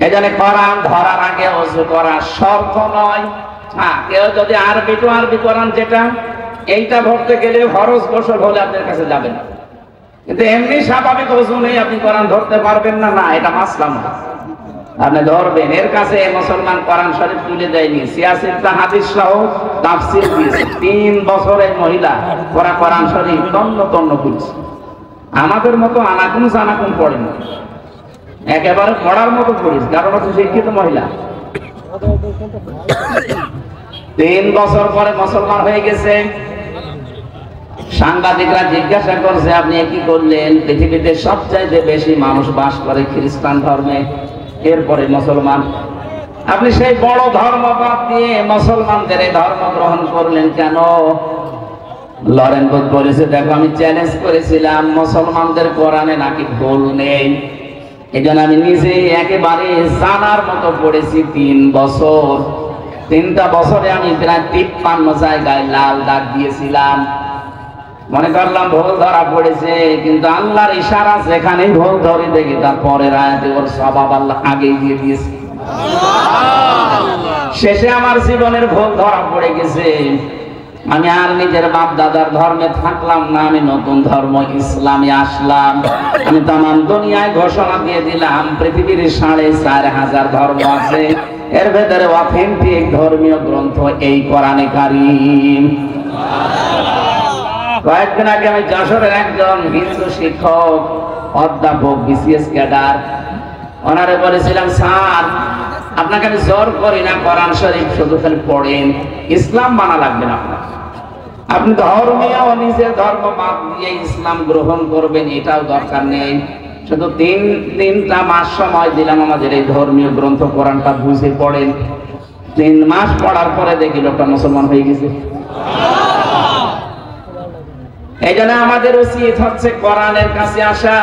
এজন্য কোরআন ধরার আগে ওযু করা শর্ত নয়। হ্যাঁ, কেউ যদি আরবি টু আরবি কোরআন যেটা এইটা ধরতে গেলে ফরজ গোসল হলে আপনার কাছে যাবেন, কিন্তু এমনি স্বাভাবিক ওযু নেই আপনি কোরআন ধরতে পারবেন না, না এটা মাসলা না। আপনি ধরবেন। এর কাছে মুসলমান কোরআন শরীফ তুলে দেয়নি, 86টা হাদিস সহ তাফসীর দিয়েছে। 3 বছরের মহিলা ওরা কোরআন শরীফ তন্ন তন্ন করছে। আমাদের মতো আনাকুন জানাকুন পড়ে না, একেবারে পড়ার মতো পড়িস, কারণ হচ্ছে শিক্ষিত মহিলা। 3 বছর পরে মুসলমান হয়ে গেছে। সাংবাদিকরা জিজ্ঞাসা করছে আপনি কি করলেন? পৃথিবীতে সবচাইতে বেশি মানুষ বাস করে খ্রিস্টান ধর্মে, এরপরে মুসলমান, আপনি সেই বড় ধর্ম বাদ দিয়ে মুসলমানদের এই ধর্ম গ্রহণ করলেন কেন? লরেন বুথ বলেছে, দেখো আমি চ্যালেঞ্জ করেছিলাম মুসলমানদের কোরআনে নাকি ভুল নেই, এই জন্য আমি নিজে একেবারে জানার মতো পড়েছি 3 বছর। 3টা বছরে আমি প্রায় 53 জায়গায় লাল দাগ দিয়েছিলাম। মনে করলাম ভুল ধরা পড়েছে, কিন্তু আল্লাহর ইশারা যেখানেই ভুল ধরে দেখি তার পরের আয়াতে ওর সওয়াব আল্লাহ আগেই দিয়ে দিয়েছে। শেষে আমার জীবনের ভুল ধরা পড়ে গেছে। আমি আর নিজের বাপ দাদার ধর্মে থাকলাম না, আমি নতুন ধর্ম ইসলামে আসলাম। আমি তামাম দুনিয়ায় ঘোষণা দিয়ে দিলাম পৃথিবীর 4,500 ধর্ম আছে, এর ভেতরে অথেন্টিক ধর্মীয় গ্রন্থ এই কোরআনে কারীম। কয়েকদিন আগে আমি যশোরের একজন হিন্দু শিক্ষক, অধ্যাপক, বিসিএস ক্যাডার, ওনারে বলেছিলাম, স্যার আপনাকে আমি জোর করি না, কোরআন শরীফ শুধু খালি পড়েন, ইসলাম মানা লাগবে না আপনার, আপনি ধর্মীয় নিজের ধর্ম বাদ দিয়ে ইসলাম গ্রহণ করবেন এটাও দরকার নেই, শুধু 3টা মাস সময় দিলাম আমাদের এই ধর্মীয় গ্রন্থ কোরআনটা বুঝে পড়েন। 3 মাস পড়ার পরে দেখি লোকটা মুসলমান হয়ে গেছে। এই জন্য আমাদের উচিত হচ্ছে কোরআনের কাছে আসা।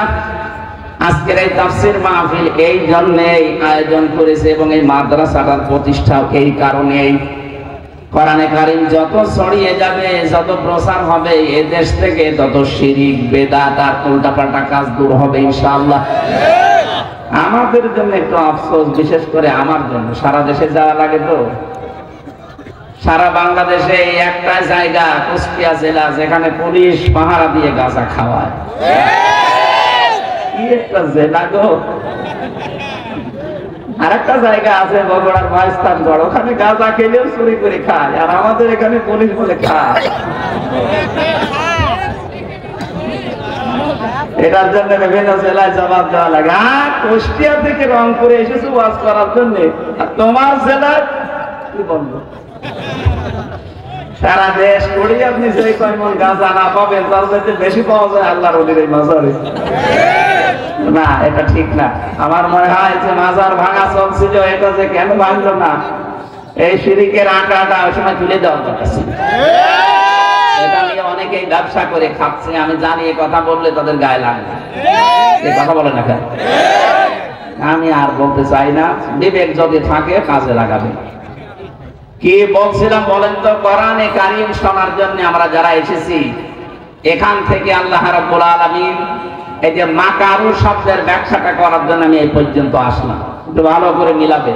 আজকের এই তাফসীর মাহফিল এই জন্যই আয়োজন করেছে এবং এই মাদ্রাসাটার প্রতিষ্ঠাও এই কারণেই। কোরআনে কারীম যত ছড়িয়ে যাবে, যত প্রচার হবে এই দেশ থেকে, তত শিরক বেদাত আর উল্টাপাল্টা কাজ দূর হবে ইনশাআল্লাহ। আমাদের জন্য একটু আফসোস, বিশেষ করে আমার জন্য, সারা দেশে যাওয়া লাগে তো, সারা বাংলাদেশে এই একটা জায়গা কুষ্টিয়া জেলা যেখানে পুলিশ পাহারা দিয়ে গাঁজা খাওয়ায়। কি একটা জেলা গো! আর একটা জায়গা আছে বগুড়ার মহেস্থানগড়, ওখানে গাঁজা খেলেও চুরি করে খায়, আর আমাদের এখানে পুলিশ বলে খায়। এটার জন্য বিভিন্ন জেলায় জবাব দেওয়া লাগে। আর কুষ্টিয়া থেকে রংপুরে এসেছো ওয়াজ করার জন্য, আর তোমার জেলায় কি বলবো? সারা দেশ করি আপনি যে কয়মন গাঁজা না পাবেন তার চাইতে বেশি পাওয়া যায় আল্লাহর ওলির এই মাজারে। না, এটা ঠিক না। আমার মনে হয় যে মাজার ভাঙা চলছিল, এটা যে কেন ভাঙলো না, এই শিরকের আটাটা ওই সময় তুলে দেওয়া দরকার ছিল। এটা নিয়ে অনেকেই ব্যবসা করে খাচ্ছে, আমি জানি এই কথা বললে তাদের গায়ে লাগবে, এই কথা বলে না কেন? আমি আর বলতে চাই না, বিবেক যদি থাকে কাজে লাগাবে। কি বলছিলাম বলেন তো? কোরআনে কারীম শোনার জন্য আমরা যারা এসেছি, এখান থেকে আল্লাহ রাব্বুল আলামিন এই যে মাকারু শব্দের ব্যাখ্যাটা করার জন্য আমি এই পর্যন্ত আসলাম। একটু ভালো করে মিলাবে।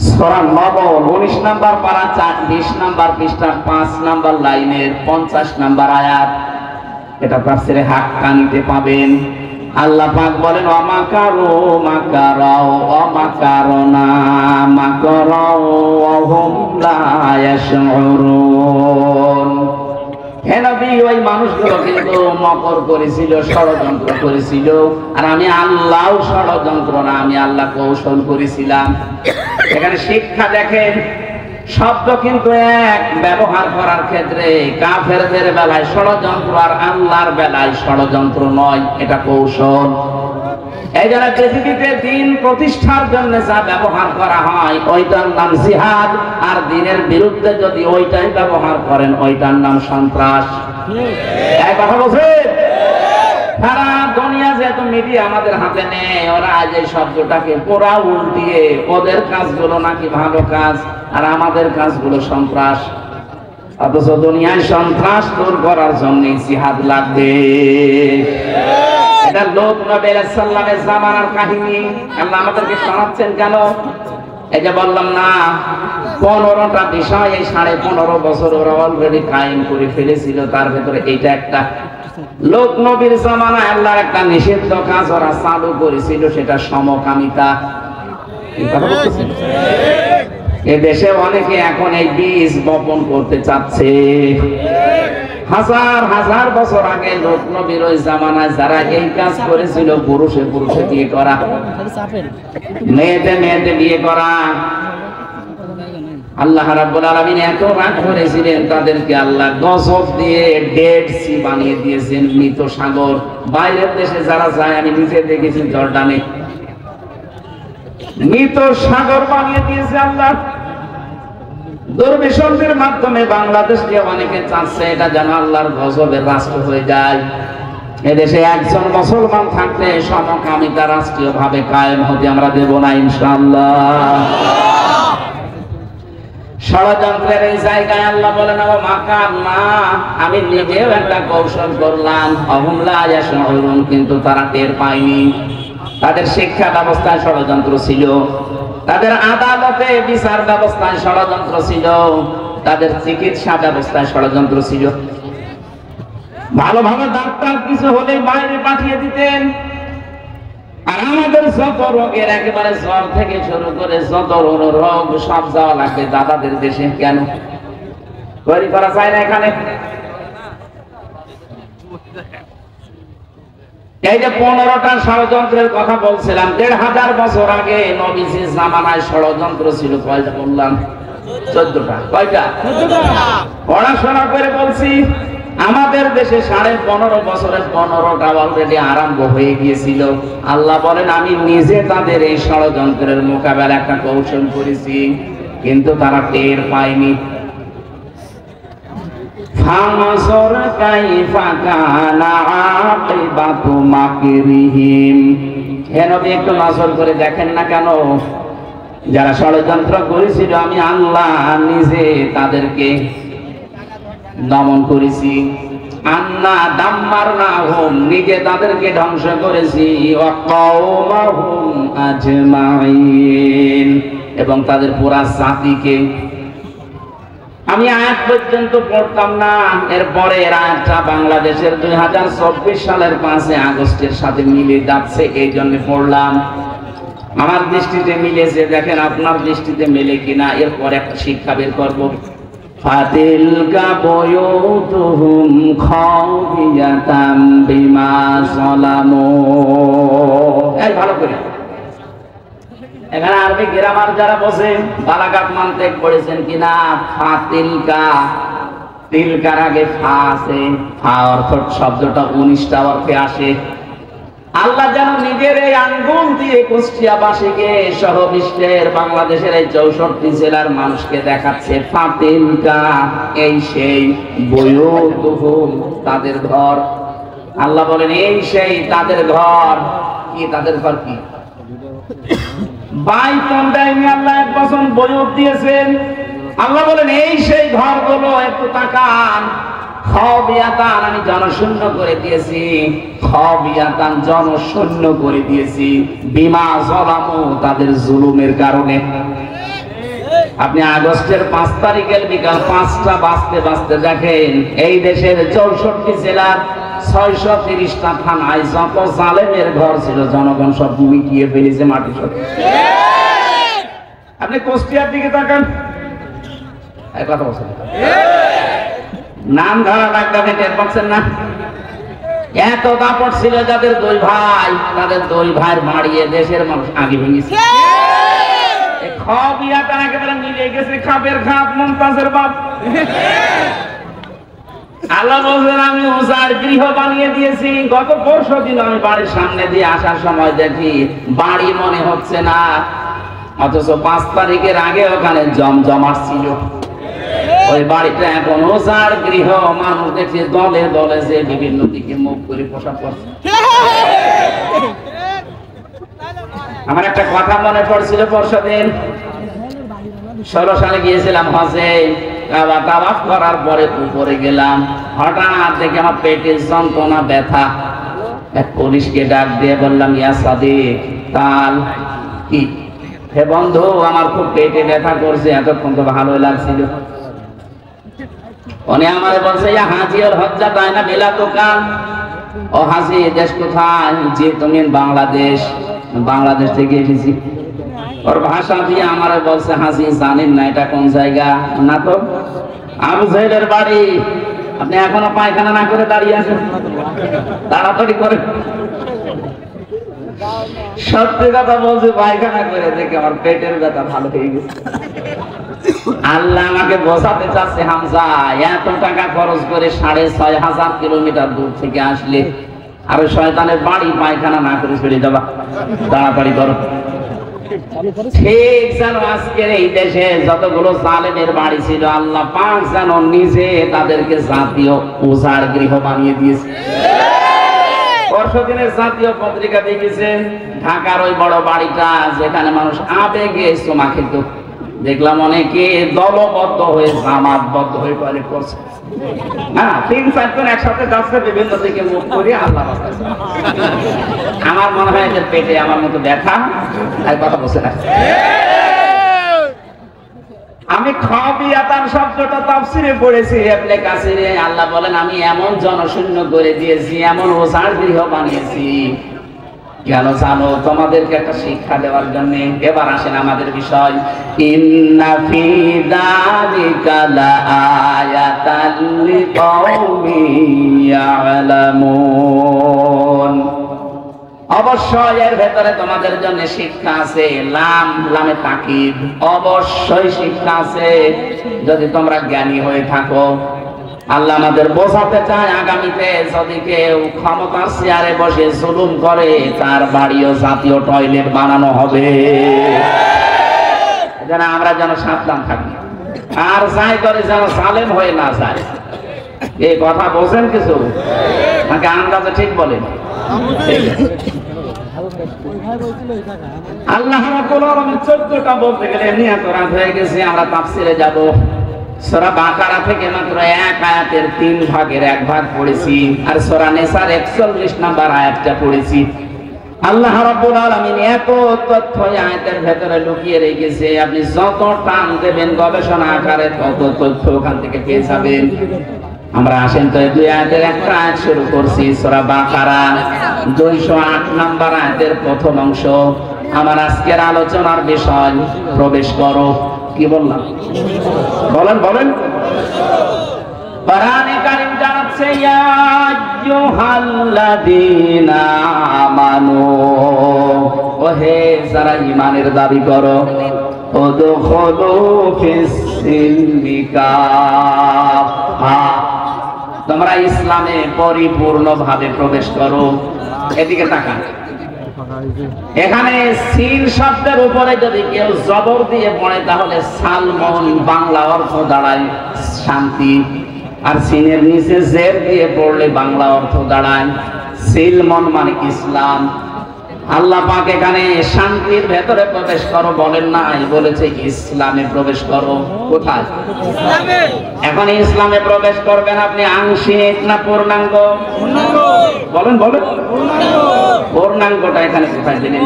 সূরা নবল 19 নাম্বার পারা 20 নাম্বার পৃষ্ঠা 5 নাম্বার লাইনের 50 নাম্বার আয়াত, এটা তাফসীরে হাক্কানিতে পাবেন। আল্লাহ পাক বলেন, ওয়ামাকারু মাকারাও ওয়ামাকারনা মাকারাও ওয়া হুম লা ইয়াশউরুন। হে নবী, ওই মানুষগুলো কিন্তু মকর করেছিল, ষড়যন্ত্র করেছিল, আর আমি আল্লাহও ষড়যন্ত্র না, আমি আল্লাহ কৌশল করেছিলাম। এখানে শিক্ষা দেখেন, শব্দ কিন্তু এক, ব্যবহার করার ক্ষেত্রে কাফেরদের বেলায় ষড়যন্ত্র আর আল্লাহর বেলায় ষড়যন্ত্র নয়, এটা কৌশল। এই জন্য পৃথিবীতে দিন প্রতিষ্ঠার জন্য যা ব্যবহার করা হয় ওইটার নাম জিহাদ, আর দিনের বিরুদ্ধে যদি ওইটাই ব্যবহার করেন ওইটার নাম সন্ত্রাস। এই কথা বলছেন? সারা দুনিয়া যেহেতু মিডিয়া আমাদের হাতে নেই, ওরা আজ এই শব্দটাকে পুরা উল্টিয়ে ওদের কাজগুলো নাকি ভালো কাজ আর আমাদের কাজগুলো সন্ত্রাস। অথচ দুনিয়ায় সন্ত্রাস দূর করার জন্য জিহাদ লাগবে। এটা লোক নবী আলাইহিস সালামের জামানার কাহিনী। আল্লাহ আমাদেরকে শোনাচ্ছেন কেন? এই যে বললাম না 15টা বিষয় এই 15.5 বছর ওরা অলরেডি কায়েম করে ফেলেছিল, তার ভেতরে এইটা একটা। লোক নবীর জামানায় আল্লাহর একটা নিষিদ্ধ কাজ ওরা চালু করেছিল, সেটা সমকামিতা। এ দেশে অনেকে এখন এই বীজ বপন করতে চাচ্ছে। হাজার হাজার বছর আগে লোক নবীর ওই জামানায় যারা এই কাজ করেছিল, পুরুষে পুরুষে বিয়ে করা, মেয়েতে মেয়েতে বিয়ে করা, আল্লাহ রাব্বুল আলামিন এত রাগ করেছিলেন তাদেরকে, আল্লাহ গজব দিয়ে ডেড সি বানিয়ে দিয়েছেন, মৃত সাগর। বাইরের দেশে যারা যায়, আমি নিজে দেখেছি জর্ডানে, মৃত সাগর বানিয়ে দিয়েছে আল্লাহ। দূরভিসন্ধির মাধ্যমে বাংলাদেশকে অনেকে চাচ্ছে এটা যেন আল্লাহর গজবের রাষ্ট্র হয়ে যায়। এদেশে একজন মুসলমান থাকলে সমকামিতা রাষ্ট্রীয় ভাবে কায়েম হতে আমরা দেব না ইনশাআল্লাহ। ষড়যন্ত্রের এই জায়গায় আল্লাহ বলেন ও মাকার না, আমি নিজেও একটা কৌশল করলাম, অহুমলা ইয়াশউরুন, কিন্তু তারা টের পায়নি। তাদের শিক্ষা ব্যবস্থায় ষড়যন্ত্র ছিল, তাদের আদালতে বিচার ব্যবস্থায় ষড়যন্ত্র ছিল, তাদের চিকিৎসা ব্যবস্থায় ষড়যন্ত্র ছিল। ভালো ভালো ডাক্তার কিছু হলে বাইরে পাঠিয়ে দিতেন, আর আমাদের যত রোগের একেবারে জ্বর থেকে শুরু করে যত রোগ সব যাওয়া লাগবে দাদাদের দেশে। কেন তৈরি করা যায় না এখানে? এই যে 15টা ষড়যন্ত্রের কথা বলছিলাম, 1500 বছর আগে নবীজির জামানায় ষড়যন্ত্র ছিল কয়টা বললাম? 14টা। কয়টা? 14টা। পড়াশোনা করে বলছি আমাদের দেশে 15.5 বছরের 15টা অলরেডি আরম্ভ হয়ে গিয়েছিল। আল্লাহ বলেন আমি নিজে তাদের এই ষড়যন্ত্রের মোকাবেলা একটা কৌশল করেছি, কিন্তু তারা টের পায়নি। ফামাসর কাইফা কানা আকিবাতু মাকরিহিম, হে নবী একটু নজর করে দেখেন না কেন? যারা ষড়যন্ত্র করেছিল আমি আল্লাহ নিজে তাদেরকে দমন করেছি। আন্না দাম্মারনাহুম, নিজে তাদেরকে ধ্বংস করেছি। ওয়া কওমাহুম আজমাইন, এবং তাদের পুরা জাতিকে। আমি আয়াত পর্যন্ত পড়তাম না, এরপরে এর আয়াতটা বাংলাদেশের 2024 সালের 5 আগস্টের সাথে মিলে যাচ্ছে, এই জন্য পড়লাম। আমার দৃষ্টিতে মিলেছে, দেখেন আপনার দৃষ্টিতে মেলে কিনা, এরপর একটা শিক্ষা বের করবো। ফাতিলকা বুয়ুতুহুম খাওফিয়াতাম বিমা যালামু, এই ভালো করে এখানে আরবি গ্রামার যারা বসে বালাগাত মানতেক পড়েছেন কিনা? ফাতিলকা, তিলকার আগে ফা আছে, ফা অর্থ শব্দটা 19টা অর্থে আসে। আল্লাহ যেন নিজের এই আঙ্গুল দিয়ে কুষ্টিয়াবাসীকে সহ বিশ্বের বাংলাদেশের এই 64 জেলার মানুষকে দেখাচ্ছে ফাতিলকা, এই সেই বুয়ুতুহুম, তাদের ঘর। আল্লাহ বলেন এই সেই তাদের ঘর। কি তাদের ঘর? কি বাইতুন দেয়নি আল্লাহ, এক বছর বয়ুত দিয়েছেন। আল্লাহ বলেন এই সেই ঘরগুলো, একটু তাকান। খাওবিয়াতান, আমি জনশূন্য করে দিয়েছি। খাওবিয়াতান, জনশূন্য করে দিয়েছি। বিমা যালামু, তাদের জুলুমের কারণে। আপনি আগস্টের 5 তারিখের বিকাল 5টা বাজতে বাজতে দেখেন এই দেশের 64 জেলার 630টা থানায় যত জালেমের ঘর ছিল জনগণ সব মিটিয়ে ফেলেছে মাটি সব। আপনি কুষ্টিয়ার দিকে তাকান, কথা বলছেন নাম ধরা লাগবে, টের পাচ্ছেন না? এত দাপট ছিল যাদের 2 ভাই, তাদের 2 ভাইয়ের মারিয়ে দেশের মানুষ আগে ভেঙেছে। খাওয়াবিয়াটা একেবারে মিলে গেছে, খাপের খাপ মুমতাজের বাপ। আল্লাহ বলছেন আমি উজার গৃহ বানিয়ে দিয়েছি। গত পরশু দিন আমি বাড়ির সামনে দিয়ে আসার সময় দেখি বাড়ি মনে হচ্ছে না, অথচ 5 তারিখের আগে ওখানে জমজমাট ছিল। ওই বাড়িটা এখন ওজার গৃহ, মানুষ দেখছে দলে দলে যে বিভিন্ন দিকে মুখ করে পোশাক করছে। আমার একটা কথা মনে পড়ছিল, পরশুদিন 16 সালে গিয়েছিলাম হজে। তাওয়াফ করার পরে উপরে গেলাম, হঠাৎ দেখে আমার পেটের যন্ত্রণা, ব্যথা। এক পুলিশকে ডাক দিয়ে বললাম, ইয়া সাদিক তাল, কি হে বন্ধু, আমার খুব পেটে ব্যথা করছে, এতক্ষণ তো ভালোই লাগছিল। উনি আমারে বলছে, ইয়া হাজি আর হজ্জা তাই না বেলা দোকান। ও হাজি, দেশ কোথায়? যে তুমি বাংলাদেশ। বাংলাদেশ থেকে এসেছি। ওর ভাষা দিয়ে আমারে বলছে, হাজি জানেন না এটা কোন জায়গা? না তো। আবু জাহেলের বাড়ি। আপনি এখনো পায়খানা না করে দাঁড়িয়ে আছেন, তাড়াতাড়ি করে। সত্যি কথা বলছি, পায়খানা করে দেখে আমার পেটের ব্যথা ভালো হয়ে গেছে। আল্লাহ আমাকে বোঝাতে চাচ্ছে, হামজা এত টাকা খরচ করে 6,500 কিলোমিটার দূর থেকে আসলে আর শয়তানের বাড়ি পায়খানা না করে ফিরে যাবা, তাড়াতাড়ি করো। ঠিক যেন আজকের এই দেশে যতগুলো জালেমের বাড়ি ছিল, আল্লাহ পাক যেন নিজে তাদেরকে জাতীয় উজাড় গৃহ বানিয়ে দিয়েছে। পরশুদিনের জাতীয় পত্রিকা দেখেছেন, ঢাকার ওই বড় বাড়িটা যেখানে মানুষ আবেগে চুমা খেত, দেখলাম অনেকে দলবদ্ধ হয়ে জামাতবদ্ধ হয়ে টয়লেট করছে। হ্যাঁ, 3-4 জন একসাথে যাচ্ছে, বিভিন্ন দিকে মুখ করে আল্লাহ বাঁচাচ্ছে। আমার মনে হয় এদের পেটে আমার মতো ব্যথা, আর কথা বলছে না। আমি খাবিয়াতান শব্দটা তাফসিরে পড়েছি, ইবনে কাসিরে। আল্লাহ বলেন, আমি এমন জনশূন্য করে দিয়েছি, এমন ওসার গৃহ বানিয়েছি। কেন জানো? তোমাদেরকে একটা শিক্ষা দেওয়ার জন্য। এবার আসেন আমাদের বিষয়। ইন্না ফি যালিকা লাআয়াতান লিকাওমিন ইয়ালামুন। অবশ্যই এর ভেতরে তোমাদের জন্য শিক্ষা আছে। লামে তাকিদ, অবশ্যই শিক্ষা আছে যদি তোমরা জ্ঞানী হয়ে থাকো। আল্লাহ আমাদের বোঝাতে চায়, আগামীতে যদি কেউ ক্ষমতার চেয়ারে বসে জুলুম করে, তার বাড়িও জাতীয় টয়লেট বানানো হবে, যেন আমরা যেন সাবধান থাকি। আর যাই করে যেন জালেম হয়ে না যায়। এই কথা বোঝেন কিছু নাকি আন্দাজে ঠিক বলেন? আল্লাহ রাব্বুল আলামিন 14টা বলতে গেলে এমনি এত রাত হয়ে গেছে, আমরা তাফসিরে যাব। সূরা বাকারা থেকে মাত্র এক আয়াতের 3 ভাগের 1 ভাগ পড়েছি, আর সূরা নিসার 41 নম্বর আয়াতটা পড়েছি। আল্লাহ রাব্বুল আলামিন এত তথ্য আয়াতের ভেতরে লুকিয়ে রেখেছে, আপনি যত টান দেবেন গবেষণা আকারে তত তথ্য ওখান থেকে পেয়ে যাবেন। আমরা আসেন তো 2 আয়াতের একটা আয়াত শুরু করছি, সূরা বাকারা 208 নম্বর আয়াতের প্রথম অংশ। আমার আজকের আলোচনার বিষয়, প্রবেশ করো। কি বললাম? বলেন। কোরআনে কারীম জানাচ্ছে, ইয়া আইয়ুহাল্লাযীনা আমানু, ওহে যারা ঈমানের দাবি করো, উদখুলু ফিস-সিলমি কাফা, তোমরা ইসলামে পরিপূর্ণভাবে প্রবেশ করো। এদিকে তাকান। এখানে সিন শব্দের উপরে যদি কেউ জবর দিয়ে পড়ে, তাহলে সালমন বাংলা অর্থ দাঁড়ায় শান্তি, আর সিনের নিচে জের দিয়ে পড়লে বাংলা অর্থ দাঁড়ায় সিলমন, মানে ইসলাম। আল্লাহ পাক এখানে শান্তির ভেতরে প্রবেশ করো বলেন নাই, বলেছে ইসলামে প্রবেশ করো। কোথায়? ইসলামে। এখন ইসলামে প্রবেশ করবেন আপনি আংশিক না পূর্ণাঙ্গ? বলেন। পূর্ণাঙ্গটা এখানে কোথায় দিলেন?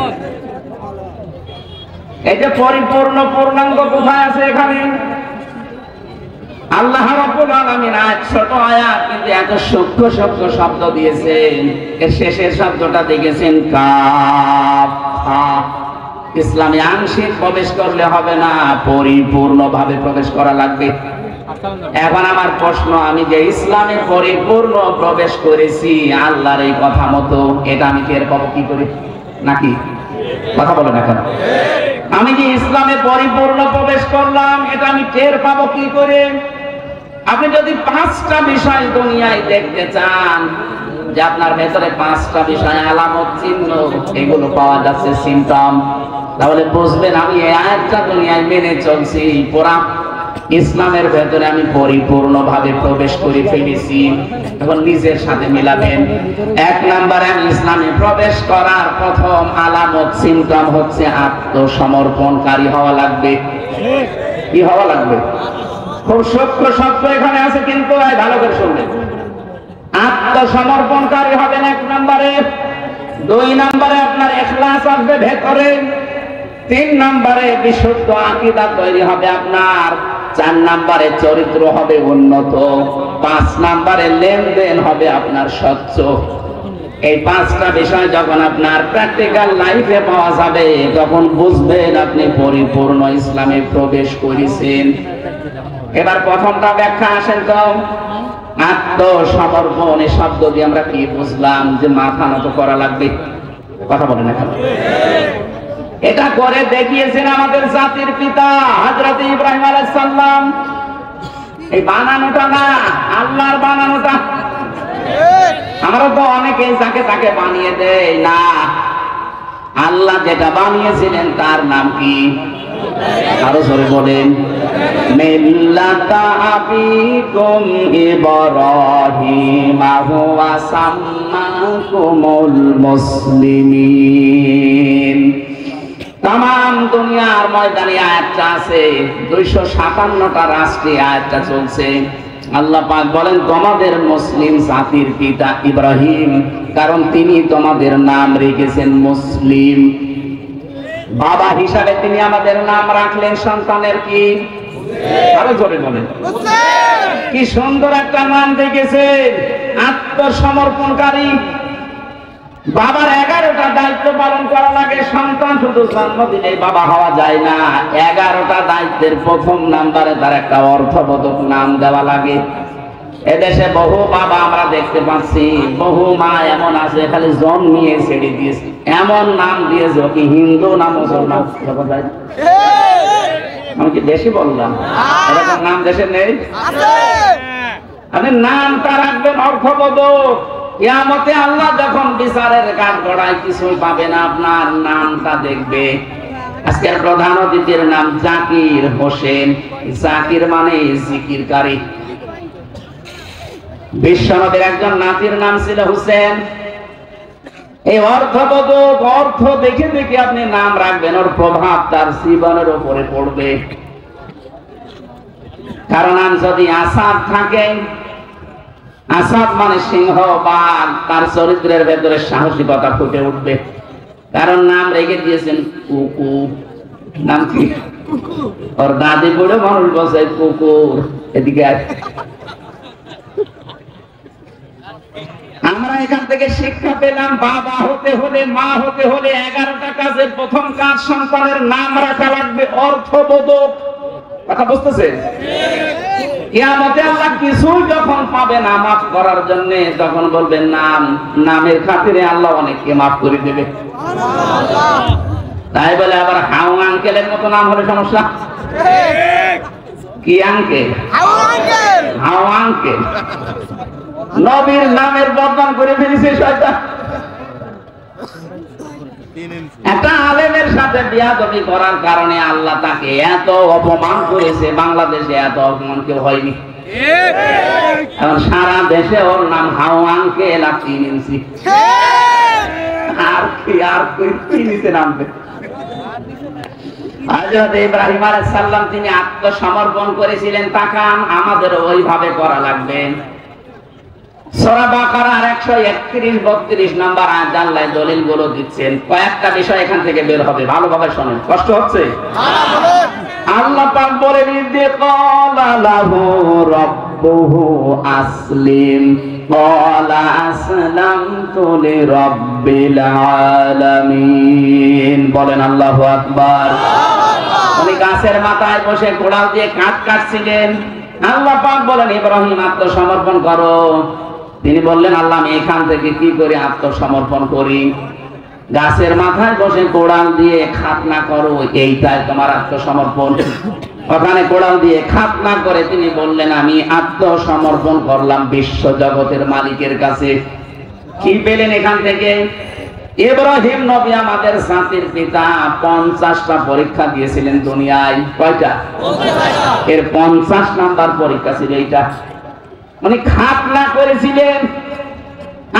এই যে পরিপূর্ণ পূর্ণাঙ্গ কোথায় আছে এখানে? আল্লাহ রাব্বুল আলামিন ছোট আয়াত কিন্তু এত সূক্ষ্ম শব্দ দিয়েছেন। এর শেষের শব্দটা দেখেছেন কাফ। ইসলামে আংশিক প্রবেশ করলে হবে না, পরিপূর্ণভাবে প্রবেশ করা লাগবে। এখন আমার প্রশ্ন, আমি যে ইসলামে পরিপূর্ণ প্রবেশ করেছি আল্লাহর এই কথা মতো, এটা আমি টের পাবো কি করে? নাকি কথা বলো না কেন? আমি যে ইসলামে পরিপূর্ণ প্রবেশ করলাম, এটা আমি টের পাবো কি করে? আপনি যদি 5টা বিষয় দুনিয়ায় দেখতে চান, যে আপনার ভেতরে 5টা বিষয় আলামত চিহ্ন এগুলো পাওয়া যাচ্ছে, সিম্পটম, তাহলে বুঝবেন আমি এই আয়াতটা দুনিয়ায় মেনে চলছি, পুরা ইসলামের ভেতরে আমি পরিপূর্ণভাবে প্রবেশ করে ফেলেছি। এখন নিজের সাথে মিলাবেন। 1 নম্বরে আমি ইসলামে প্রবেশ করার প্রথম আলামত সিম্পটম হচ্ছে আত্মসমর্পণকারী হওয়া লাগবে। কি হওয়া লাগবে? খুব সূক্ষ্ম শব্দ এখানে আছে, কিন্তু ভালো করে শুনবেন। আত্মসমর্পণকারী হবেন 1 নম্বরে। 2 নম্বরে আপনার ইখলাস আসবে ভেতরে। 3 নম্বরে বিশুদ্ধ আকীদা তৈরি হবে আপনার। 4 নম্বরে চরিত্র হবে উন্নত। 5 নম্বরে লেনদেন হবে আপনার স্বচ্ছ। এই 5টা বিষয় যখন আপনার প্র্যাকটিক্যাল লাইফে পাওয়া যাবে তখন বুঝবেন আপনি পরিপূর্ণ ইসলামে প্রবেশ করেছেন। এবার প্রথমটা ব্যাখ্যা আসেন তো। আত্মসমর্পণ এই শব্দ দিয়ে আমরা কি বুঝলাম? যে মাথা নত করা লাগবে। কথা বলেন এখন। এটা করে দেখিয়েছেন আমাদের জাতির পিতা হযরত ইব্রাহিম আলাইহিস সালাম। এই বানানোটা না, আল্লাহর বানানোটা। আমরা তো অনেকেই যাকে তাকে বানিয়ে দেয় না। আল্লাহ যেটা বানিয়েছিলেন তার নাম কি? আরো জোরে বলেন। মিল্লাতা আবিকুম ইব্রাহিম ওয়া সাম্মাকুমুল মুসলিমিন। তাম দুনিয়ার ময়দানে আয়াতটা আছে, 257টা রাষ্ট্রে আয়াতটা চলছে। আল্লাহ পাক বলেন তোমাদের মুসলিম জাতির পিতা ইব্রাহিম, কারণ তিনি তোমাদের নাম রেখেছেন মুসলিম। বাবা হিসাবে তিনি আমাদের নাম রাখলেন সন্তানের কি? আরো জোরে বলেন। কি সুন্দর একটা নাম রেখেছেন, আত্মসমর্পণকারী। বাবার 11টা দায়িত্ব পালন করা লাগে। সন্তান শুধু জন্ম দিলেই বাবা হওয়া যায় না। 11টা দায়িত্বের প্রথম নাম্বারে তার একটা অর্থবোধক নাম দেওয়া লাগে। এদেশে বহু বাবা আমরা দেখতে পাচ্ছি, বহু মা এমন আছে খালি জন্মিয়ে ছেড়ে দিয়েছে, এমন নাম দিয়েছে কি হিন্দু না মুসলমান। আমি কি বেশি বললাম? এরকম নাম দেশে নেই? আপনি নামটা রাখবেন অর্থবোধক। কিয়ামতে আল্লাহ যখন বিচারের কাঠ গড়ায় কিছুই পাবে না, আপনার নামটা দেখবে। আজকের প্রধান অতিথির নাম জাকির হোসেন। জাকির মানে জিকিরকারী। বিশ্বনবীর একজন নাতির নাম ছিল হুসেন। এই অর্থবোধক, অর্থ দেখে দেখে আপনি নাম রাখবেন, ওর প্রভাব তার জীবনের উপরে পড়বে। কারণ যদি আসাদ থাকে, আসাদ মানে সিংহ বাঘ, তার চরিত্রের ভেতরে সাহসিকতা ফুটে উঠবে। কারণ নাম রেখে দিয়েছেন কুকু। নাম কি? ওর দাদি বুড়ো মানুষ বসে কুকুর। এদিকে আমরা এখান থেকে শিক্ষা পেলাম, বাবা হতে হলে, মা হতে হলে 11টা কাজের প্রথম কাজ সন্তানের নাম রাখা লাগবে, অর্থবোধক। কথা বুঝতেছে? কিয়ামতে আল্লাহ কিছু যখন পাবে না মাফ করার জন্য, তখন বলবেন নাম। নামের খাতিরে আল্লাহ অনেককে মাফ করে দেবে। তাই বলে আবার হাউ আঙ্কেলের মতো নাম হলে সমস্যা। কি আঙ্কেল? How uncle. নবীর নামের বদনাম করে ফেলেছে শয়তান। একটা আলেমের সাথে বিয়াদবি করার কারণে আল্লাহ তাকে এত অপমান করেছে। বাংলাদেশে এত অপমান কেউ হয়নি। এখন সারা দেশে ওর নাম হাউ আঙ্কেল আর 3 ইঞ্চি। আর কি নিচে নামবে? হযরত ইব্রাহিম আলাইহিস সালাম তিনি আত্মসমর্পণ করেছিলেন। তাকান, আমাদের ওইভাবে করা লাগবে। সূরা বাকারার 131-32 নম্বর আয়াত আল্লাহ দলিলগুলো দিচ্ছেন। কয়েকটা বিষয় এখান থেকে বের হবে, ভালোভাবে শুনুন। কষ্ট হচ্ছে? আল্লাহ পাক বলেন, ইযে ক্বালা লাহু রাব্বুহু আসলিম ক্বালা আসলামতু লিরাব্বিল আলামিন। বলেন আল্লাহু আকবার। উনি গাছের মাথায় বসে কোড়াল দিয়ে কাঠ কাটছিলেন। আল্লাহ পাক বলেন, ইব্রাহিম আত্মসমর্পণ করো। তিনি বললেন, আল্লাহ আমি এখান থেকে কি করে আত্মসমর্পণ করি? গাছের মাথায় বসে কোড়াল দিয়ে খাতনা করো, এইটাই তোমার আত্মসমর্পণ। ওখানে কোড়াল দিয়ে খাতনা করে তিনি বললেন, আমি আত্মসমর্পণ করলাম বিশ্ব জগতের মালিকের কাছে। কি পেলেন এখান থেকে? ইব্রাহিম নবী আমাদের জাতির পিতা 50টা পরীক্ষা দিয়েছিলেন দুনিয়ায়। কয়টা? এর 50 নাম্বার পরীক্ষা ছিল এইটা। উনি খাতনা করেছিলেন।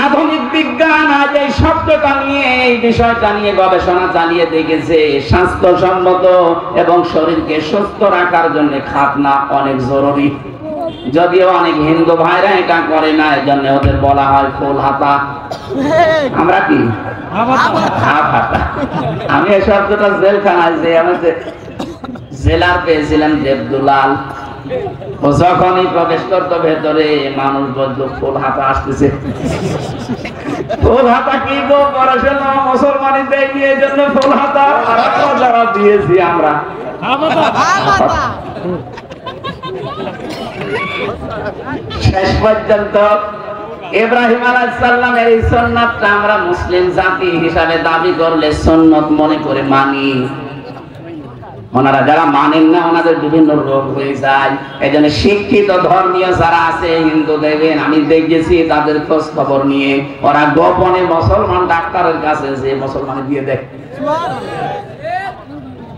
আধুনিক বিজ্ঞান আজ এই শব্দটা নিয়ে, এই বিষয়টা নিয়ে গবেষণা চালিয়ে দেখেছে স্বাস্থ্যসম্মত এবং শরীরকে সুস্থ রাখার জন্য খাতনা অনেক জরুরি। যদিও অনেক হিন্দু ভাইরা এটা করে না, এই জন্য ওদের বলা হয় ফুল হাতা। আমরা কি হাফ হাতা। আমি এই শব্দটা জেলখানায় যে আমাদের জেলার পেয়েছিলাম দেবদুলাল, ও যখনই প্রবেশ করতো ভেতরে মানুষ বলতো ফুল হাতা আসতেছে। ফুল হাতা কি গো, পড়াশোনা মুসলমানি দেয়নি এই জন্য ফুল হাতা, আর যারা দিয়েছি আমরা শেষ পর্যন্ত ইব্রাহিম আলাইহিস সালামের এই সুন্নাতটা আমরা মুসলিম জাতি হিসাবে দাবি করলে সুন্নত মনে করে মানি। ওনারা যারা মানেন না ওনাদের বিভিন্ন রোগ হয়ে যায়। এই জন্য শিক্ষিত ধর্মীয় যারা আছে হিন্দু দেখবেন, আমি দেখেছি তাদের খোঁজ খবর নিয়ে ওরা গোপনে মুসলমান ডাক্তারের কাছে যে মুসলমান দিয়ে দেয়।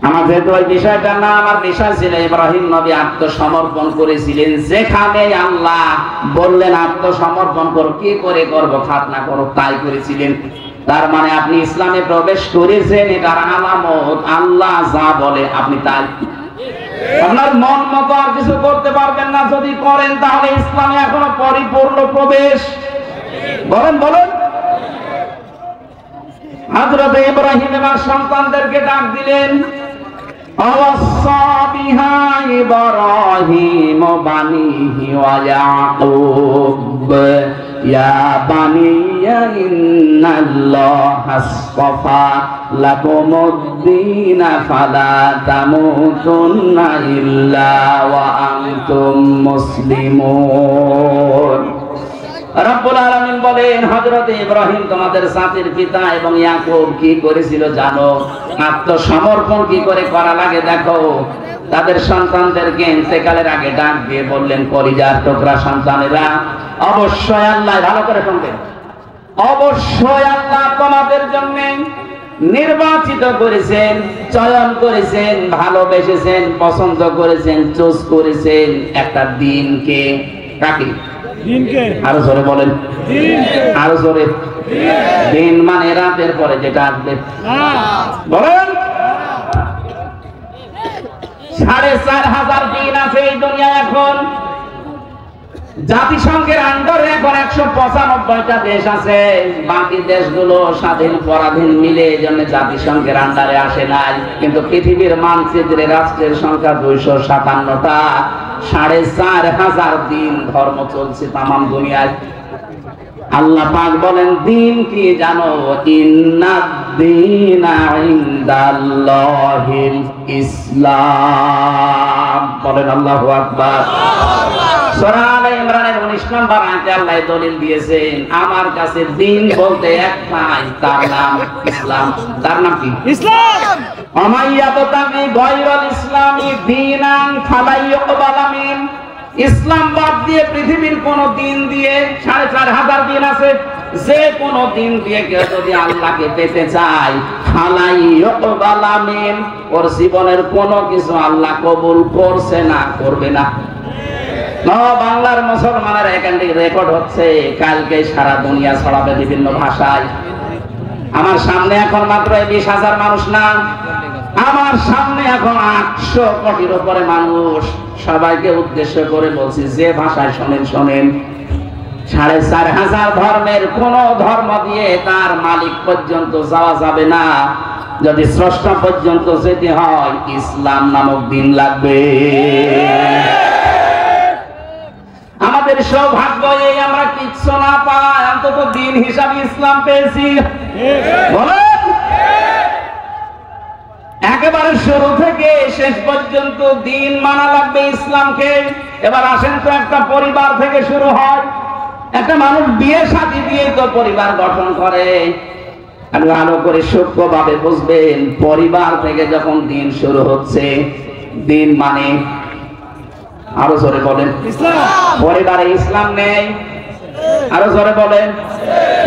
আমার যেহেতু ওই বিষয়টা না, আমার বিষয় ছিল ইব্রাহিম নবী আত্মসমর্পণ করেছিলেন। যেখানে আল্লাহ বললেন আত্মসমর্পণ করো, কি করে করবো, খাতনা করো, তাই করেছিলেন। তার মানে আপনি ইসলামে প্রবেশ করেছেন, এটার আলামত আল্লাহ যা বলে আপনি তাই। আপনার মন মতো আর কিছু করতে পারবেন না। যদি করেন তাহলে ইসলামে এখনো পরিপূর্ণ প্রবেশ। বলেন বলেন। হযরত ইব্রাহিম এবার সন্তানদেরকে ডাক দিলেন, আওয়াসা বিহা ইব্রাহিম বানিহি ওয়া ইয়াকুব ইয়া বানিয়া ইন্নাল্লাহা আসফা লাকুমুদ-দীন ফালা তামুতুন্না ইল্লা ওয়া আনতুম মুসলিমুন। রব্বুল আলামিন বলেন, হযরত ইব্রাহিম তোমাদের জাতির পিতা এবং ইয়াকুব কি করেছিল জানো? আত্মসমর্পণ কি করে করা লাগে দেখো। তাদের সন্তানদেরকে ইন্তেকালের আগে ডাক দিয়ে বললেন, কলিজার টুকরা সন্তানেরা, অবশ্যই আল্লাহ, ভালো করে শুনবেন, অবশ্যই আল্লাহ তোমাদের জন্য নির্বাচিত করেছেন, চয়ন করেছেন, ভালোবেসেছেন, পছন্দ করেছেন, চুজ করেছেন একটা দিনকে। কাকে? আরো জোরে বলেন, আরো জোরে। দিন মানে রাতের পরে যেটা আসবে। বলেন, 4,500 দিন আছে এই দুনিয়া। এখন জাতিসংঘের আন্ডারে এখন 195টা দেশ আছে। বাকি দেশগুলো স্বাধীন পরাধীন মিলে এই জন্য জাতিসংঘের আন্ডারে আসে নাই। কিন্তু পৃথিবীর মানচিত্রে রাষ্ট্রের সংখ্যা 257টা। 4,500 দিন ধর্ম চলছে তামাম দুনিয়ায়। আল্লাহ পাক বলেন, দিন কি জানো? ইন্নাদ-দীনা ইনদাল্লাহিল ইসলাম। বলেন আল্লাহু আকবার। সূরা আলে ইমরানের 19 নম্বর আয়াতে আল্লাহ দলিল দিয়েছেন, আমার কাছে দিন বলতে একটাই, তার নাম ইসলাম। তার নাম কি? ইসলাম। আমাইয়াবতাগি গায়রাল ইসলামি দীনান ফালা ইউকবালা মিন। ইসলাম বাদ দিয়ে পৃথিবীর কোন দিন দিয়ে 4,500 দিন আছে, যে কোন দিন দিয়ে কেউ যদি আল্লাহকে পেতে চায়, ফালা ইউকবালা মিন, ওর জীবনের কোন কিছু আল্লাহ কবুল করছে না, করবে না। বাংলার মুসলমানের এখান থেকে রেকর্ড হচ্ছে, কালকে সারা দুনিয়া ছড়াবে বিভিন্ন ভাষায়। আমার সামনে এখন মাত্র 20,000 মানুষ না, আমার সামনে এখন 800 কোটির উপরে মানুষ। সবাইকে উদ্দেশ্য করে বলছি, যে ভাষায় শোনেন শোনেন। 4,500 ধর্মের কোন ধর্ম দিয়ে তার মালিক পর্যন্ত যাওয়া যাবে না। যদি স্রষ্টা পর্যন্ত যেতে হয়, ইসলাম নামক দিন লাগবে। আমাদের সৌভাগ্য এই, আমরা কিচ্ছু না পাই, অন্তত দিন হিসাবে ইসলাম পেয়েছি। বলেন, একেবারে শুরু থেকে শেষ পর্যন্ত দিন মানা লাগবে ইসলামকে। এবার আসেন তো, একটা পরিবার থেকে শুরু হয়। একটা মানুষ বিয়ে শাদী দিয়ে তো পরিবার গঠন করে। ভালো করে সূক্ষ্মভাবে বুঝবেন, পরিবার থেকে যখন দিন শুরু হচ্ছে, দিন মানে, আরো জোরে বলেন, পরিবারে ইসলাম নেই। আরো জোরে বলেন,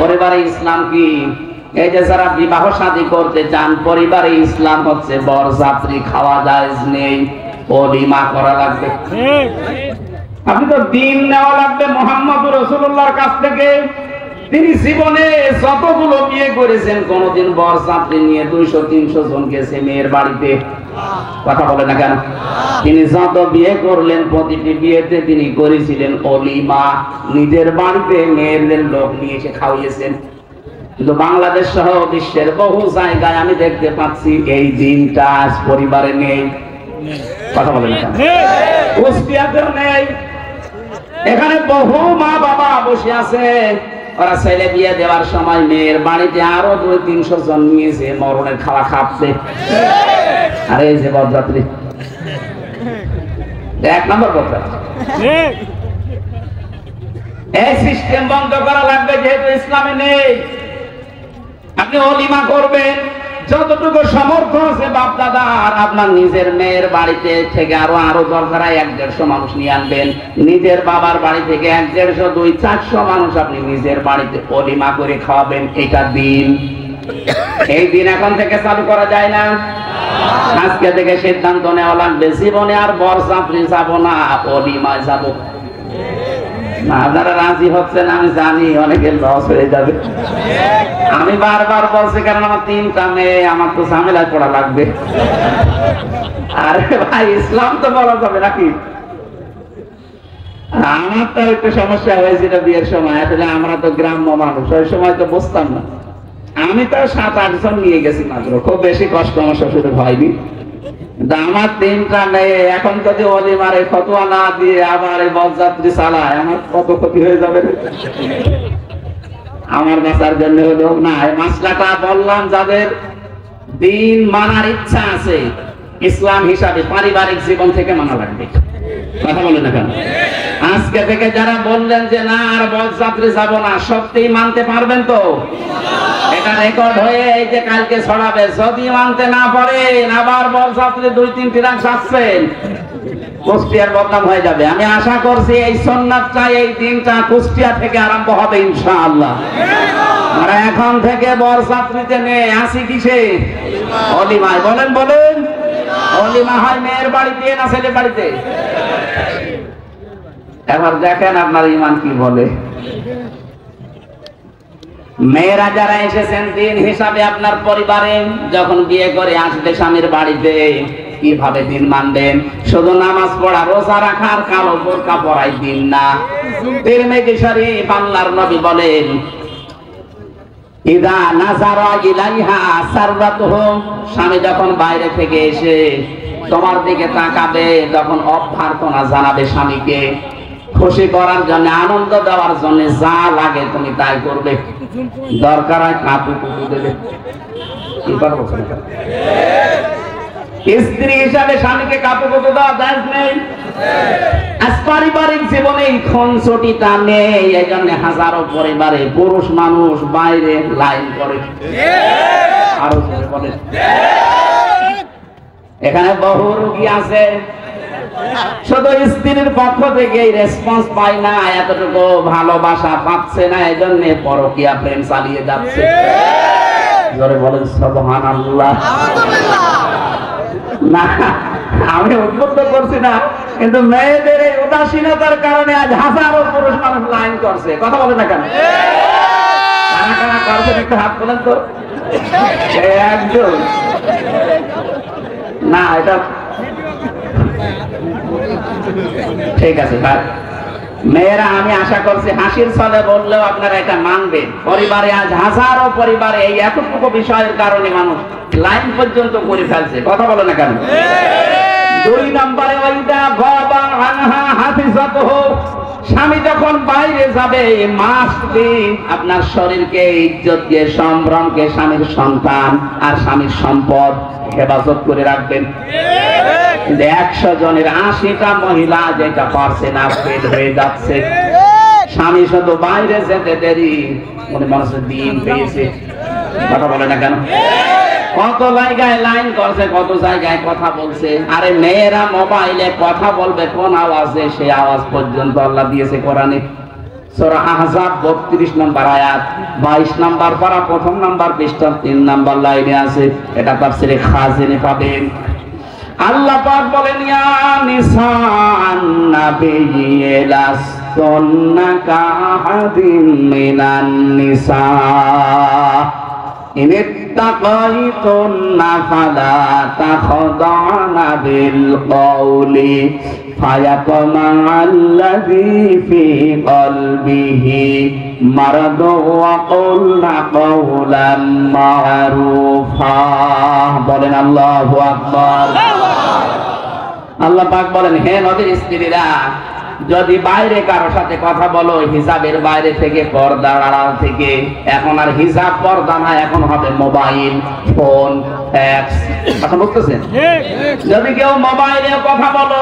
পরিবারে ইসলাম কি? এই যে যারা বিবাহ শাদী করতে চান, পরিবারে ইসলাম হচ্ছে বরযাত্রী খাওয়া জায়েজ নেই, ওলিমা করা লাগবে। আপনি তো দিন নেওয়া লাগবে মুহাম্মদ রাসূলুল্লাহর কাছ থেকে। তিনি জীবনে যতগুলো বিয়ে করেছেন কোনদিন বরযাত্রী নিয়ে 200-300 জন গেছে মেয়ের বাড়িতে? কথা বলে না কেন? তিনি যত বিয়ে করলেন প্রতিটি বিয়েতে তিনি করেছিলেন অলিমা, নিজের বাড়িতে মেয়েদের লোক নিয়ে এসে খাওয়িয়েছেন। কিন্তু বাংলাদেশ সহ বিশ্বের বহু জায়গায় আমি দেখতে পাচ্ছি এই দিনটা আজ পরিবারে নেই। কথা বলে না কেন? কুষ্টিয়াতেও নেই। এখানে বহু মা বাবা বসে আছে, ওরা ছেলে বিয়ে দেওয়ার সময় মেয়ের বাড়িতে আরো 200-300 জন নিয়েছে মরণের খাওয়া খাচ্ছে। আরে এই যে বরযাত্রী, 1 নম্বর কথা, এই সিস্টেম বন্ধ করা লাগবে, যেহেতু ইসলামে নেই। আপনি অলিমা করবেন যতটুকু সামর্থ্য আছে বাপ দাদা, আর আপনার নিজের মেয়ের বাড়িতে থেকে আরো দরকার 100-150 মানুষ নিয়ে আনবেন। নিজের বাবার বাড়ি থেকে 150-200-400 মানুষ আপনি নিজের বাড়িতে অলিমা করে খাওয়াবেন। এটা দিন, এই দিন এখন থেকে চালু করা যায় না। আজকে থেকে সিদ্ধান্ত নেওয়া লাগবে, জীবনে আর বরযাত্রী যাব না, অলিমায় যাব। আপনারা রাজি হচ্ছেন আমি জানি, অনেকের লস হয়ে যাবে। আমি বারবার বলছি, কারণ আমার 3টা মেয়ে, আমার তো ঝামেলায় পড়া লাগবে। আরে ভাই, ইসলাম তো বলা যাবে নাকি? আমার তো একটু সমস্যা হয়েছিল বিয়ের সময়। আসলে আমরা তো গ্রাম্য মানুষ, ওই সময় তো বুঝতাম না। আমি তো 7-8 জন নিয়ে গেছি মাত্র, খুব বেশি কষ্ট আমার শ্বশুরের হয়নি। আমার 3টা মেয়ে, এখন যদি অলিমার ফতোয়া না দিয়ে আবার এই বরযাত্রী চালায়, আমার কত ক্ষতি হয়ে যাবে। আমার বাঁচার জন্য হলো না, এই মাসলাটা বললাম, যাদের দিন মানার ইচ্ছা আছে ইসলাম হিসাবে পারিবারিক জীবন থেকে মানা লাগবে। কথা বলেন না কেন? আজকে থেকে যারা বললেন যে না আর বরযাত্রী যাব না, সত্যি মানতে পারবেন তো? এটা রেকর্ড হয়ে এই যে কালকে ছড়াবে, যদি মানতে না পারেন আবার বরযাত্রী 2-3টি রান সাজছেন, কুষ্টিয়ার বদনাম হয়ে যাবে। আমি আশা করছি এই সুন্নাতটা, এই দিনটা কুষ্টিয়া থেকে আরম্ভ হবে ইনশাআল্লাহ। আমরা এখন থেকে বরযাত্রীতে নেই, আসি কিসে? অলিমায়। বলেন বলেন, অলিমা হয় মেয়ের বাড়িতে না ছেলের বাড়িতে? এবার দেখেন আপনার ইমান কি বলে। মেয়েরা যারা এসেছেন দিন হিসাবে আপনার পরিবারে, যখন বিয়ে করে আসবে স্বামীর বাড়িতে, কিভাবে দিন মানবেন? শুধু নামাজ পড়া, রোজা রাখার, কালো বোরকা পরাই দিন না। তিরমিজি শরীফ, আল্লাহর নবী বলেন, ইদা নাযারা ইলাইহা সাররাতুহু, স্বামী যখন বাইরে থেকে এসে তোমার দিকে তাকাবে, তখন অভ্যর্থনা জানাবে স্বামীকে, খুশি করার জন্য, আনন্দ দেওয়ার জন্য যা লাগে তুমি তাই করবে। দরকার হয় কাপু কুপু দেবে। স্ত্রী হিসাবে স্বামীকে কাপু কুপু দেওয়া জায়েজ নেই। আজ পারিবারিক জীবনে এই খুনসুটিটা নেই, এই জন্য হাজারো পরিবারে পুরুষ মানুষ বাইরে লাইন করে। আরো বলে, এখানে বহু রোগী আছে, শুধু স্ত্রীর পক্ষ থেকে রেসপন্স পায় না, এতটুকু ভালোবাসা পাচ্ছে না, এই জন্য পরকীয়া প্রেম চালিয়ে যাচ্ছে। জোরে বলেন সুবহানাল্লাহ। না, আমি উদ্বুদ্ধ করছি না, কিন্তু মেয়েদের এই উদাসীনতার কারণে আজ হাজারো পুরুষ মানুষ লাইন করছে। কথা বলে না কেন? কারা কারা করছেন একটু হাত তোলেন তো। একজন না, এটা ঠিক আছে। মেয়েরা, আমি আশা করছি হাসির ছলে বললেও আপনারা এটা মানবেন। পরিবারে আজ হাজারো পরিবারে এই এতটুকু বিষয়ের কারণে মানুষ লাইন পর্যন্ত করে ফেলছে। কথা বলে না কেন? 2 নম্বরে, ওইদা গাবা আনহা হাফিজাতুহু, স্বামী যখন বাইরে যাবে মাস্ট বি আপনার শরীরকে ইজ্জত দিয়ে, সম্ভ্রমকে, স্বামীর সন্তান আর স্বামীর সম্পদ হেফাজত করে রাখবেন। 100 জনের 80টা মহিলা যেটা পারছে না, ফেল হয়ে যাচ্ছে। স্বামী শুধু বাইরে যেতে দেরি, মনে মানুষ দিন পেয়েছে। কথা বলে না কেন? কত জায়গায় লাইন করছে, কত জায়গায় কথা বলছে। আরে মেয়েরা মোবাইলে কথা বলবে কোন আওয়াজে, সেই আওয়াজ পর্যন্ত আল্লাহ দিয়েছে কোরআনে। সূরা আহজাব 32 নম্বর আয়াত, 22 নম্বর পারা, 1ম নম্বর পৃষ্ঠা 3 নম্বর লাইনে আছে। এটা তাফসীরে খাজিনে পাবেন। আল্লাহ পাক বলেন, ইয়া নিসান নাবিয়্যি লাস্তুন্না কাহাদিম মিনান নিসা ইন ইত্তাকাইতুন্না ফালা তাখদা'না বিল কওলি ফায়াতমা'আল্লাযী ফী কলবিহি মারাদু ওয়া কুলনা কাওলাম মা'রুফা। বলেন আল্লাহু আকবার। আল্লাহ পাক বলেন, হে নবীর স্ত্রীরা, যদি বাইরে কারো সাথে কথা বলো হিসাবের বাইরে থেকে, পর্দার আড়াল থেকে, এখন আর হিসাব পর্দা না, এখন হবে মোবাইল, ফোন, ফ্যাক্স। কথা বুঝতেছেন? যদি কেউ মোবাইলে কথা বলো,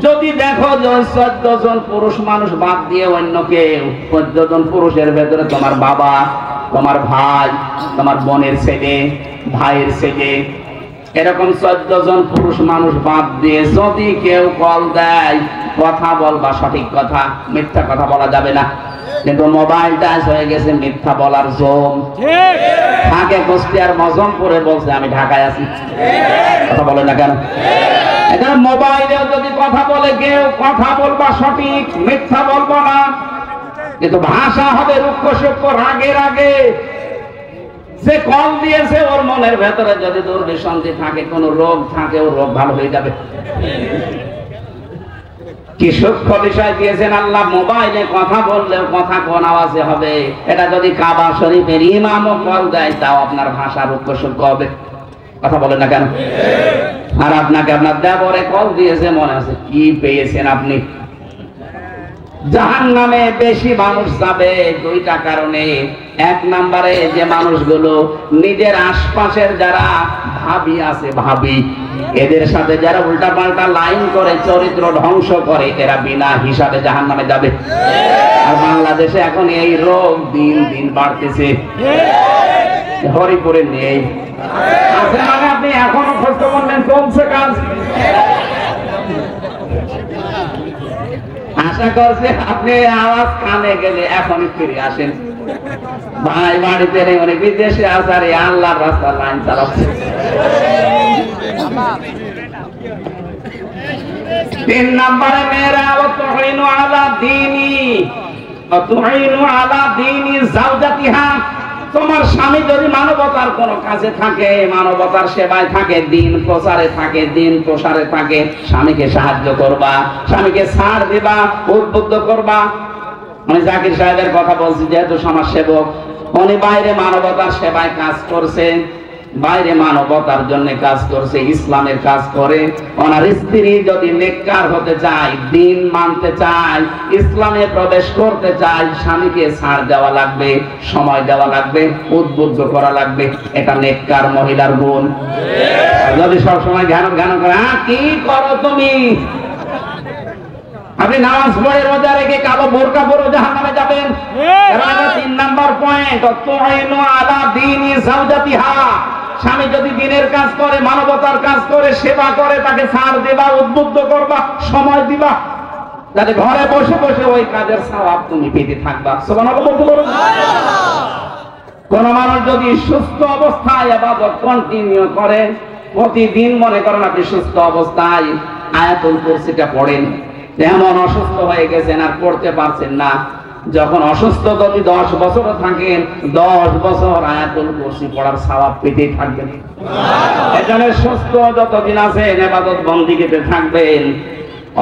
যদি দেখো যে 14 জন পুরুষ মানুষ বাদ দিয়ে অন্য কেউ 14 জন পুরুষের ভেতরে তোমার বাবা, তোমার ভাই, তোমার বোনের ছেলে, ভাইয়ের ছেলে, এরকম 14 জন পুরুষ মানুষ বাদ দিয়ে যদি কেউ কল দেয়, কথা বলবা সঠিক কথা, মিথ্যা কথা বলা যাবে না। কিন্তু মোবাইলটা হয়ে গেছে মিথ্যা বলার জোন। থাকে কুষ্টিয়ার মজমপুরে বলছে আমি ঢাকায় আছি, কথা বলে না কেন? এটা মোবাইলে যদি কথা বলে কেউ, কথা বলবা সঠিক, মিথ্যা বলবো না। কিন্তু ভাষা হবে রুক্ষ সূক্ষ্ম, রাগের আগে। যে কল দিয়েছে ওর মনের ভেতরে যদি দুর্বিসন্ধি থাকে, কোন রোগ থাকে, ও রোগ ভালো হয়ে যাবে। কি সূক্ষ্ম বিষয় দিয়েছেন আল্লাহ। মোবাইলে কথা বললেও কথা কোন আওয়াজে হবে। এটা যদি কাবা শরীফের ইমামও কল দেয়, তাও আপনার ভাষা রুক্ষ সূক্ষ্ম হবে। কথা বলেন না কেন? আর আপনাকে আপনার দেবরে কল দিয়েছে, মনে আছে কি পেয়েছেন আপনি? জাহান্নামে বেশি মানুষ যাবে দুইটা কারণে। এক নম্বরে যে মানুষগুলো নিজের আশপাশের যারা ভাবি আছে, ভাবি, এদের সাথে যারা উল্টাপাল্টা লাইন করে চরিত্র ধ্বংস করে, এরা বিনা হিসাবে জাহান্নামে যাবে। আর বাংলাদেশে এখন এই রোগ দিন দিন বাড়তেছে। হরিপুরে নেই আছে মানে আপনি এখনো খোঁজ খবর নেন, চলছে কাজ। আশা করছি আপনি আওয়াজ কানে গেলে এখনই ফিরে আসেন। ভাই বাড়িতে নেই, অনেক বিদেশে আসারে আল্লাহর রাস্তা লাইন চালাচ্ছে। 3 নম্বরে মেয়েরা তুইনু আলা দীনি যাওজাতিহা। তোমার স্বামী যদি মানবতার কোন কাজে থাকে, মানবতার সেবায় থাকে, দিন প্রচারে থাকে, দিন প্রসারে থাকে, স্বামীকে সাহায্য করবা, স্বামীকে ছাড় দিবা, উদ্বুদ্ধ করবা। আমি জাকির সাহেবের কথা বলছি, যেহেতু সমাজ সেবক, উনি বাইরে মানবতার সেবায় কাজ করছে, বাইরে মানবতার জন্য কাজ করছে, ইসলামের কাজ করে। ওনার স্ত্রী যদি নেককার হতে চায়, দিন মানতে চায়, ইসলামে প্রবেশ করতে চায়, স্বামীকে ছাড় দেওয়া লাগবে, সময় দেওয়া লাগবে, উদ্বুদ্ধ করা লাগবে। এটা নেককার মহিলার গুণ। যদি সবসময় জ্ঞান করে কি করো তুমি, আপনি নামাজ পড়ে রোজা রেখে কালো বোরকা পরে জাহান্নামে যাবেন। 3 নম্বর পয়েন্ট, তুইনু আলা দীনি যাওজাতিহা। স্বামী যদি দিনের কাজ করে, মানবতার কাজ করে, সেবা করে, তাকে ছাড় দেবা, উদ্বুদ্ধ করবা, সময় দিবা, যাতে ঘরে বসে বসে ওই কাজের সওয়াব তুমি পেতে থাকবা। সুবহানাল্লাহ বলতে পারো? কোন মানুষ যদি সুস্থ অবস্থায় ইবাদত কন্টিনিউ করে, প্রতিদিন মনে করেন আপনি সুস্থ অবস্থায় আয়াতুল কুরসিটা পড়েন, যেমন অসুস্থ হয়ে গেছেন আর পড়তে পারছেন না, যখন অসুস্থ যদি 10 বছর থাকেন, 10 বছর আয়াতুল কুরসি পড়ার সওয়াব পেতে থাকবেন। এজন্য সুস্থ যতদিন আছেন ইবাদত বন্দেগীতে থাকবেন।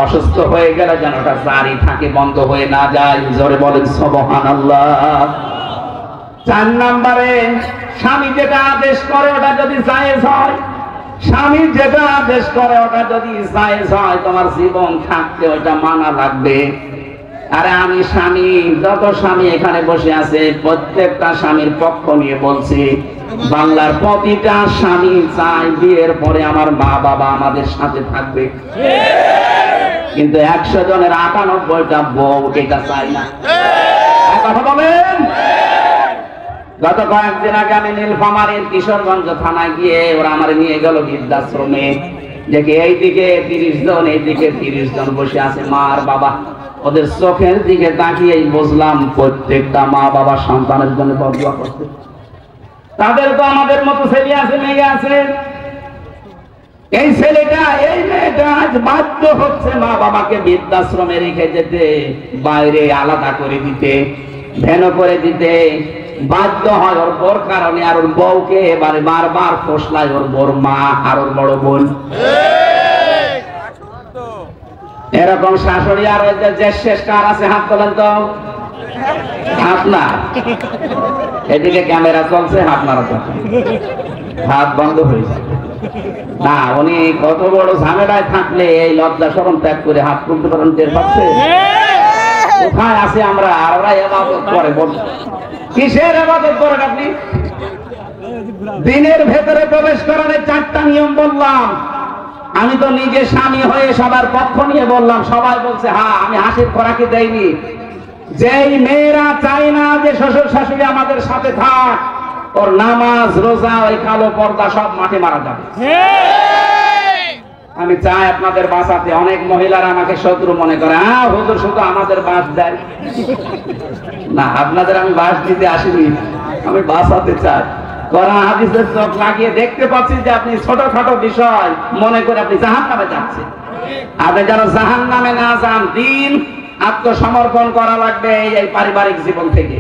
অসুস্থ হয়ে গেলে যেন ওটা জারি থাকে, বন্ধ হয়ে না যায়। জোরে বলেন সুবহানাল্লাহ। 4 নম্বরে, স্বামী যেটা আদেশ করে ওটা যদি জায়েজ হয়, স্বামী যেটা আদেশ করে ওটা যদি জায়েজ হয়, তোমার জীবন থাকতে ওটা মানা লাগবে। আরে আমি স্বামী, যত স্বামী এখানে বসে আছে প্রত্যেকটা স্বামীর পক্ষ নিয়ে বলছি, বাংলার প্রতিটা স্বামী চায় বিয়ের পরে আমার মা বাবা আমাদের সাথে থাকবে। কিন্তু 100 জনের 98টা বউ এটা চায় না। কথা বলেন। গত কয়েকদিন আগে আমি নীলফামারীর কিশোরগঞ্জ থানায় গিয়ে ওরা আমার নিয়ে গেল বৃদ্ধাশ্রমে। দেখি এইদিকে 30 জন, এইদিকে 30 জন বসে আছে মা আর বাবা। ওদের চোখের দিকে তাকিয়েই বুঝলাম প্রত্যেকটা মা বাবা সন্তানের জন্য দোয়া করছে। তাদের তো আমাদের মতো ছেলে আছে, মেয়ে আছে। এই ছেলেটা, এই মেয়েটা মেয়েটা আজ বাধ্য হচ্ছে মা বাবাকে বৃদ্ধাশ্রমে রেখে যেতে, বাইরে আলাদা করে দিতে, ভেন করে দিতে বাধ্য হয় ওর বোর কারণে। আর ওর বউকে এবারে বারবার ফসলায় ওর বোর মা আর ওর বড় বোন। এরকম শাশুড়ি আর ওই যে শেষ কার আছে? হাত তোলেন তো। আপনার এদিকে ক্যামেরা চলছে, হাত মারা চলছে, হাত বন্ধ হয়েছে না। উনি কত বড় ঝামেলায় থাকলে এই লজ্জা শরম ত্যাগ করে হাত তুলতে পারেন, টের পাচ্ছে? কোথায় আছে আমরা? আর ওরা ইবাদত করে। কিসের ইবাদত করেন আপনি? দিনের ভেতরে প্রবেশ করার 4টা নিয়ম বললাম। আমি তো নিজে স্বামী হয়ে সবার পক্ষ নিয়ে বললাম, সবাই বলছে হ্যাঁ, আমি হাসির খোরাকি দেইনি। যেই মেয়েরা চায় না যে শ্বশুর শাশুড়ি আমাদের সাথে থাক, ওর নামাজ রোজা ওই কালো পর্দা সব মাঠে মারা যাবে। আমি চাই আপনাদের বাঁচাতে। অনেক মহিলারা আমাকে শত্রু মনে করে, হ্যাঁ হুজুর শুধু আমাদের বাঁচ দেয় না। আপনাদের আমি বাঁচ দিতে আসিনি, আমি বাঁচাতে চাই। কোরআন হাদিসের চোখ লাগিয়ে দেখতে পাচ্ছি যে আপনি ছোটখাটো বিষয় মনে করে আপনি জাহান্নামে যাচ্ছেন। আপনি যেন জাহান্নামে না যান, দিন আত্মসমর্পণ করা লাগবে এই পারিবারিক জীবন থেকে।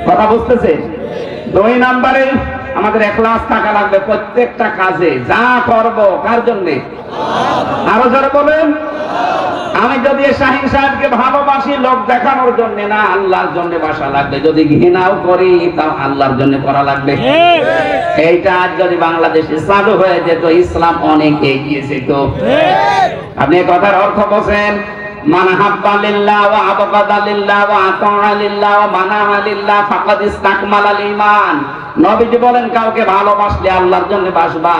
কথা বুঝতেছে? 2 নম্বরে আমাদের ইখলাস থাকা লাগবে প্রত্যেকটা কাজে। যা করব কার জন্য? আরো যারা বলেন, আমি যদি শাহিন সাহেবকে ভালোবাসি লোক দেখানোর জন্য না, আল্লাহর জন্য বাসা লাগবে। যদি ঘৃণাও করি তাও আল্লাহর জন্য করা লাগবে। এইটা আজ যদি বাংলাদেশে চালু হয়ে যেত, ইসলাম অনেক এগিয়ে যেত। আপনি কথার অর্থ বোঝেন? মান হাব্বা লিল্লাহ ওয়া আবগাদা লিল্লাহ ওয়া আতাআ লিল্লাহ ওয়া মানাআ লিল্লাহ ফাকাদ ইসতাকমালাল ঈমান। নবীজি বলেন, কাউকে ভালোবাসলে আল্লাহর জন্য বাসবা,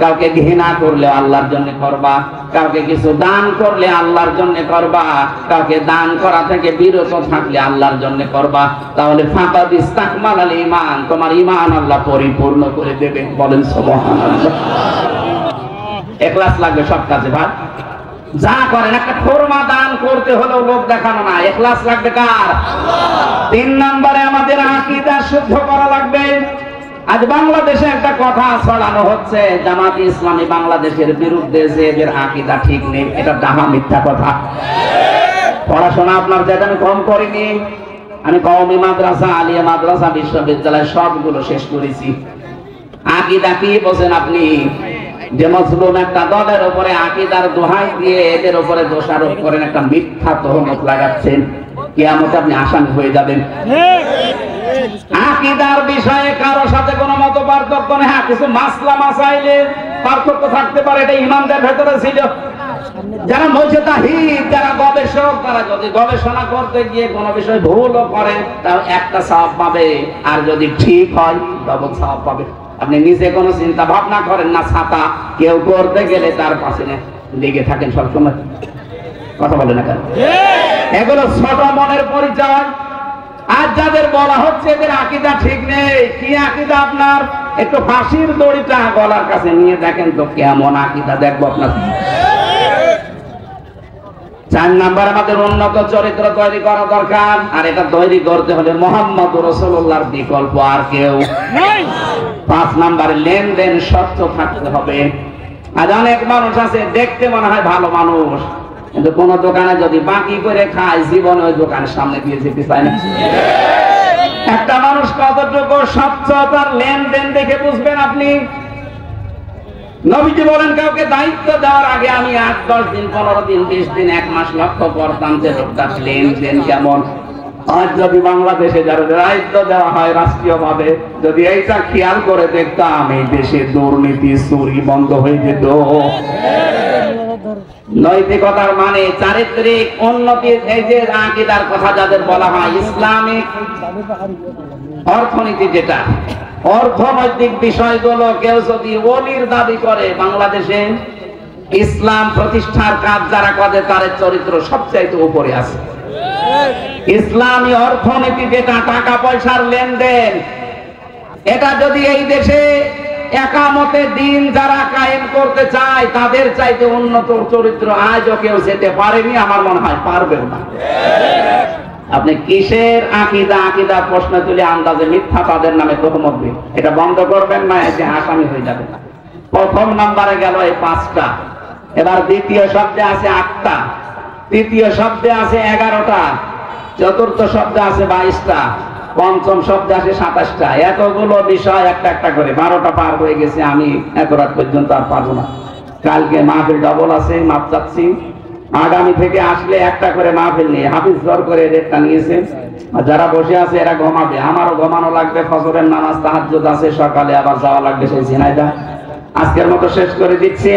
কাউকে ঘৃণা করলে আল্লাহর জন্য করবা, কাউকে কিছু দান করলে আল্লাহর জন্য করবা, কাউকে দান করা থেকে বিরত থাকলে আল্লাহর জন্য করবা। তাহলে ফাকাদ ইসতাকমালাল ঈমান, তোমার ঈমান আল্লাহ পরিপূর্ণ করে দেবেন। বলেন সুবহানাল্লাহ। ইখলাস লাগবে সব কাজে ভাই। যা করেন, একটা খোরমা দান করতে হলেও লোক দেখানো না, ইখলাস লাগবে কার? 3 নম্বরে আমাদের আকীদা শুদ্ধ করা লাগবে। আজ বাংলাদেশে একটা কথা ছড়ানো হচ্ছে, জামাতে ইসলামী বাংলাদেশের বিরুদ্ধে যে এদের আকীদা ঠিক নেই। এটা ডাহা মিথ্যা কথা। পড়াশোনা আপনার যেটা আমি কম করিনি। আমি কওমি মাদ্রাসা, আলিয়া মাদ্রাসা, বিশ্ববিদ্যালয় সবগুলো শেষ করেছি। আকীদা কি বোঝেন আপনি? যে মজলুম একটা দলের উপরে আকীদার দোহাই দিয়ে এদের উপরে দোষারোপ করেন, একটা মিথ্যা তহমত লাগাচ্ছেন, কিয়ামতে আপনি আসামি হয়ে যাবেন। আকীদার বিষয়ে কারো সাথে কোনো মত পার্থক্য নেই। হ্যাঁ, কিছু মাসলা মাসাইলে পার্থক্য থাকতে পারে, এটা ইমামদের ভেতরে ছিল। যারা মুজতাহিদ, যারা গবেষক, তারা যদি গবেষণা করতে গিয়ে কোনো বিষয় ভুলও করেন তাও একটা সওয়াব পাবে, আর যদি ঠিক হয় ডবল সওয়াব পাবে। আপনি নিজে কোনো চিন্তা ভাবনা করেন না, ছাতা কেউ করতে গেলে তার পাশে লেগে থাকেন সবসময়। কথা বলে না কেন? এগুলো ছোট মনের পরিচয়। আজ যাদের বলা হচ্ছে এদের আকীদা ঠিক নেই, কি আকীদা আপনার? একটু ফাঁসির দড়িটা গলার কাছে নিয়ে দেখেন তো কেমন আকীদা, দেখবো আপনার। 4 নাম্বার, আমাদের উন্নত চরিত্র তৈরি করা দরকার। আর এটা তৈরি করতে হলে মুহাম্মদ রাসূলুল্লাহর বিকল্প আর কেউ নেই। 5 নাম্বার, লেনদেন সত্য থাকতে হবে। আজ অনেক মানুষ আছে দেখতে মনে হয় ভালো মানুষ, কিন্তু কোন দোকানে যদি বাকি করে খায় জীবনে ওই দোকানের সামনে দিয়ে যেতে চায় না। একটা মানুষ কতটুকু স্বচ্ছতার লেনদেন দেখে বুঝবেন আপনি। নবীজি বলেন, কাউকে দায়িত্ব দেওয়ার আগে আমি 8-10 দিন, 15 দিন, 20 দিন, 1 মাস লক্ষ্য করতাম যে লোকটার লেনদেন কেমন। আজ যদি বাংলাদেশে যারা দায়িত্ব দেওয়া হয় রাষ্ট্রীয়ভাবে, যদি এইটা খেয়াল করে দেখতাম, এই দেশে দুর্নীতি চুরি বন্ধ হয়ে যেত। নৈতিকতার মানে চারিত্রিক উন্নতি, এই যে আকীদার কথা যাদের বলা হয়, ইসলামিক অর্থনীতি, যেটা অর্থনৈতিক বিষয়গুলো কেউ যদি ওলির দাবি করে, বাংলাদেশে ইসলাম প্রতিষ্ঠার কাজ যারা করে তাদের চরিত্র সবচাইতে উপরে আছে। ইসলামী অর্থনীতি যেটা টাকা পয়সার লেনদেন, এটা যদি এই দেশে একামতে দিন যারা কায়েম করতে চায় তাদের চাইতে উন্নত চরিত্র আজও কেউ যেতে পারেনি, আমার মনে হয় পারবেও না। আপনি কিসের আকীদা? আকীদা প্রশ্ন তুলে আন্দাজে মিথ্যা তাদের নামে তহমত দিন, এটা বন্ধ করবেন না, এতে আসামি হয়ে যাবে। 1 নম্বরে গেল এই 5টা। এবার দ্বিতীয় শব্দে আছে 8টা, তৃতীয় শব্দে আছে 11টা, চতুর্থ শব্দে আছে 22টা, পঞ্চম শব্দে আছে 27টা। এতগুলো বিষয় একটা একটা করে 12টা পার হয়ে গেছে। আমি এত রাত পর্যন্ত আর পারবো না। কালকে মাহফিল ডবল আছে, মাপ চাচ্ছি। আগামী থেকে আসলে একটা করে মাহফিল নিয়ে হাফিজ জোর করে ডেটটা নিয়েছে। যারা বসে আছে এরা ঘুমাবে, আমারও ঘুমানো লাগবে। ফজরের নামাজ তাহাজ্জুদ আছে, সকালে আবার যাওয়া লাগবে সেই ঝিনাইদহ। আজকের মতো শেষ করে দিচ্ছি।